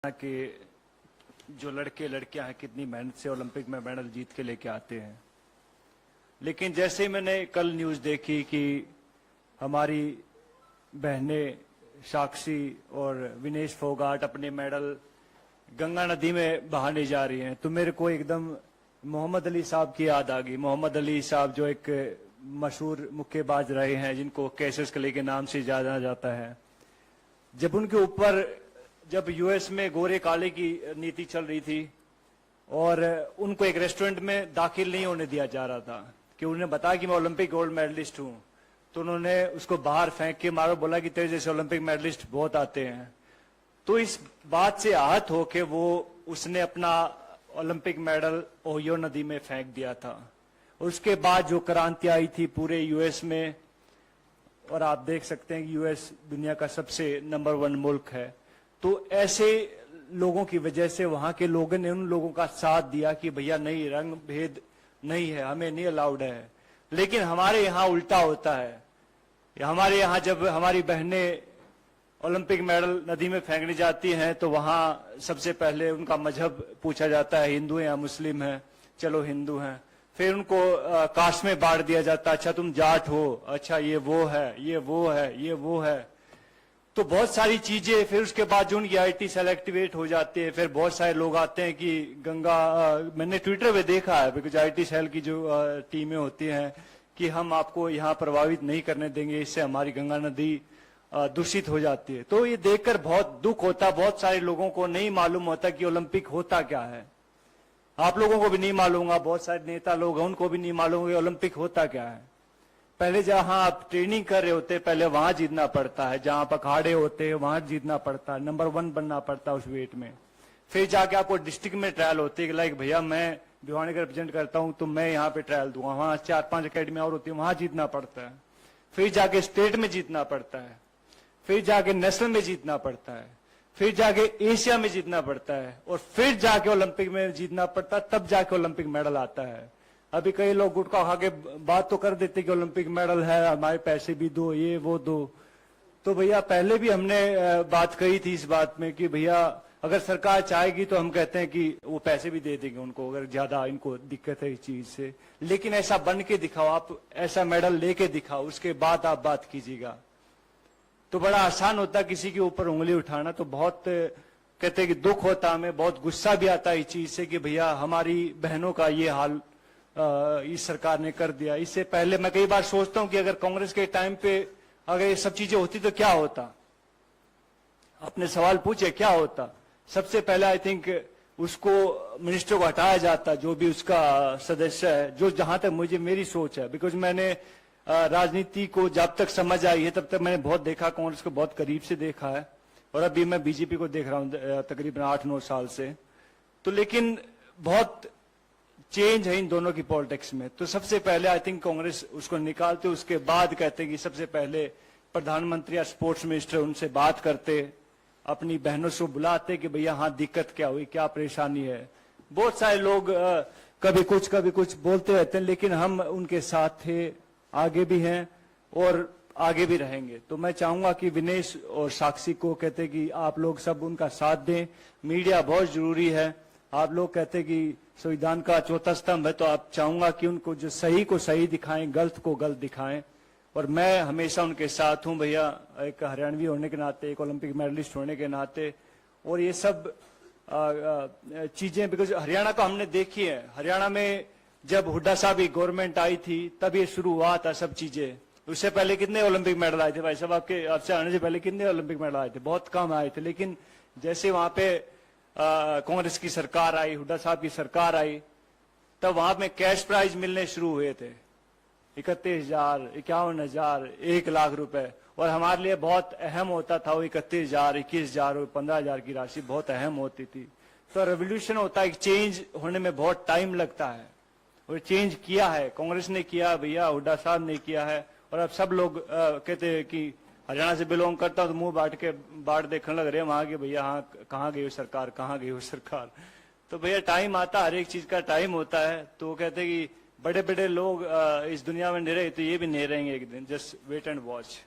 कि जो लड़के लड़कियां हैं कितनी मेहनत से ओलंपिक में मेडल जीत के लेके आते हैं। लेकिन जैसे ही मैंने कल न्यूज़ देखी कि हमारी बहनें साक्षी और विनेश फोगाट अपने मेडल गंगा नदी में बहाने जा रही हैं, तो मेरे को एकदम मोहम्मद अली साहब की याद आ गई। मोहम्मद अली साहब जो एक मशहूर मुक्केबाज रहे हैं, जिनको कैसिस क्ले के नाम से जाना जाता है। जब उनके ऊपर जब यूएस में गोरे काले की नीति चल रही थी और उनको एक रेस्टोरेंट में दाखिल नहीं होने दिया जा रहा था कि उन्हें बताया कि मैं ओलंपिक गोल्ड मेडलिस्ट हूं, तो उन्होंने उसको बाहर फेंक के मारो, बोला कि तेरे जैसे ओलंपिक मेडलिस्ट बहुत आते हैं। तो इस बात से आहत होके वो उसने अपना ओलंपिक मेडल ओहियो नदी में फेंक दिया था। उसके बाद जो क्रांति आई थी पूरे यूएस में, और आप देख सकते हैं कि यूएस दुनिया का सबसे नंबर 1 मुल्क है, तो ऐसे लोगों की वजह से वहां के लोगों ने उन लोगों का साथ दिया कि भैया नहीं, रंग भेद नहीं है, हमें नहीं अलाउड है। लेकिन हमारे यहाँ उल्टा होता है। हमारे यहाँ जब हमारी बहनें ओलंपिक मेडल नदी में फेंकने जाती हैं तो वहां सबसे पहले उनका मजहब पूछा जाता है, हिंदू हैं या मुस्लिम हैं। चलो हिंदू हैं। फिर उनको कास्ट में बांट दिया जाता है, अच्छा तुम जाट हो, अच्छा ये वो है, ये वो है, ये वो है। तो बहुत सारी चीजें। फिर उसके बाद जो उनकी आईटी सेल एक्टिवेट हो जाती है, फिर बहुत सारे लोग आते हैं कि गंगा मैंने ट्विटर पे देखा है, बिकॉज आईटी सेल की जो टीमें होती हैं कि हम आपको यहाँ प्रभावित नहीं करने देंगे, इससे हमारी गंगा नदी दूषित हो जाती है। तो ये देखकर बहुत दुख होता। बहुत सारे लोगों को नहीं मालूम होता कि ओलंपिक होता क्या है। आप लोगों को भी नहीं मालूम होगा, बहुत सारे नेता लोग हैं उनको भी नहीं मालूम होगा ओलंपिक होता क्या है। पहले जहां आप ट्रेनिंग कर रहे होते पहले वहां जीतना पड़ता है, जहां आप अखाड़े होते हैं वहां जीतना पड़ता है, नंबर 1 बनना पड़ता है उस वेट में। फिर जाके आपको डिस्ट्रिक्ट में ट्रायल होती है, लाइक भैया मैं भिवानी का रिप्रेजेंट करता हूं तो मैं यहाँ पे ट्रायल दूंगा, वहां 4-5 अकेडमी और होती है, वहां जीतना पड़ता है। फिर जाके स्टेट में जीतना पड़ता है, फिर जाके नेशनल में जीतना पड़ता है, फिर जाके एशिया में जीतना पड़ता है, और फिर जाके ओलंपिक में जीतना पड़ता है, तब जाके ओलंपिक मेडल आता है। अभी कई लोग गुटखा खा के बात तो कर देते कि ओलंपिक मेडल है, हमारे पैसे भी दो, ये वो दो। तो भैया पहले भी हमने बात कही थी इस बात में कि भैया अगर सरकार चाहेगी तो हम कहते हैं कि वो पैसे भी दे देंगे उनको, अगर ज्यादा इनको दिक्कत है इस चीज से। लेकिन ऐसा बन के दिखाओ, आप ऐसा मेडल लेके दिखाओ, उसके बाद आप बात कीजिएगा। तो बड़ा आसान होता किसी के ऊपर उंगली उठाना। तो बहुत कहते हैं कि दुख होता, हमें बहुत गुस्सा भी आता है इस चीज से कि भैया हमारी बहनों का ये हाल इस सरकार ने कर दिया। इससे पहले मैं कई बार सोचता हूं कि अगर कांग्रेस के टाइम पे अगर ये सब चीजें होती तो क्या होता। अपने सवाल पूछे क्या होता। सबसे पहले आई थिंक उसको मिनिस्टर को हटाया जाता, जो भी उसका सदस्य है, जो जहां तक मुझे मेरी सोच है। बिकॉज मैंने राजनीति को जब तक समझ आई है तब तक मैंने बहुत देखा, कांग्रेस को बहुत करीब से देखा है, और अभी मैं बीजेपी को देख रहा हूं तकरीबन 8-9 साल से। तो लेकिन बहुत चेंज है इन दोनों की पॉलिटिक्स में। तो सबसे पहले आई थिंक कांग्रेस उसको निकालते, उसके बाद कहते कि सबसे पहले प्रधानमंत्री या स्पोर्ट्स मिनिस्टर उनसे बात करते, अपनी बहनों से बुलाते कि भैया हाँ दिक्कत क्या हुई, क्या परेशानी है। बहुत सारे लोग कभी कुछ बोलते रहते हैं, लेकिन हम उनके साथ थे, आगे भी हैं और आगे भी रहेंगे। तो मैं चाहूंगा कि विनेश और साक्षी को कहते कि आप लोग सब उनका साथ दें। मीडिया बहुत जरूरी है। आप लोग कहते कि संविधान का चौथा स्तंभ है, तो आप चाहूंगा कि उनको जो सही को सही दिखाएं, गलत को गलत दिखाएं, और मैं हमेशा उनके साथ हूं भैया, एक हरियाणवी होने के नाते, एक ओलंपिक मेडलिस्ट होने के नाते। और ये सब चीजें बिकॉज हरियाणा का हमने देखी है। हरियाणा में जब हुड्डा साहब की गवर्नमेंट आई थी तब ये शुरू हुआ था सब चीजें। उससे पहले कितने ओलंपिक मेडल आए थे भाई साहब, आपसे आने से पहले कितने ओलंपिक मेडल आए थे? बहुत कम आए थे। लेकिन जैसे वहां पे कांग्रेस की सरकार आई, हुड्डा साहब की सरकार आई, तब वहां में कैश प्राइज मिलने शुरू हुए थे, 31,000, 51,000, 1 लाख रुपए। और हमारे लिए बहुत अहम होता था वो 31,000, 21,000 और 15,000 की राशि बहुत अहम होती थी। तो रेवोल्यूशन होता है, चेंज होने में बहुत टाइम लगता है, और चेंज किया है, कांग्रेस ने किया भैया, हुड्डा साहब ने किया है। और अब सब लोग कहते हैं कि हरियाणा से बिलोंग करता हूं तो मुंह बांट देखने लग रहे हैं वहां के, भैया हाँ कहाँ गई हो सरकार, कहाँ गई हो सरकार। तो भैया टाइम आता, हर एक चीज का टाइम होता है। तो वो कहते हैं कि बड़े बड़े लोग इस दुनिया में नहीं रहे तो ये भी नहीं रहेंगे एक दिन, जस्ट वेट एंड वॉच।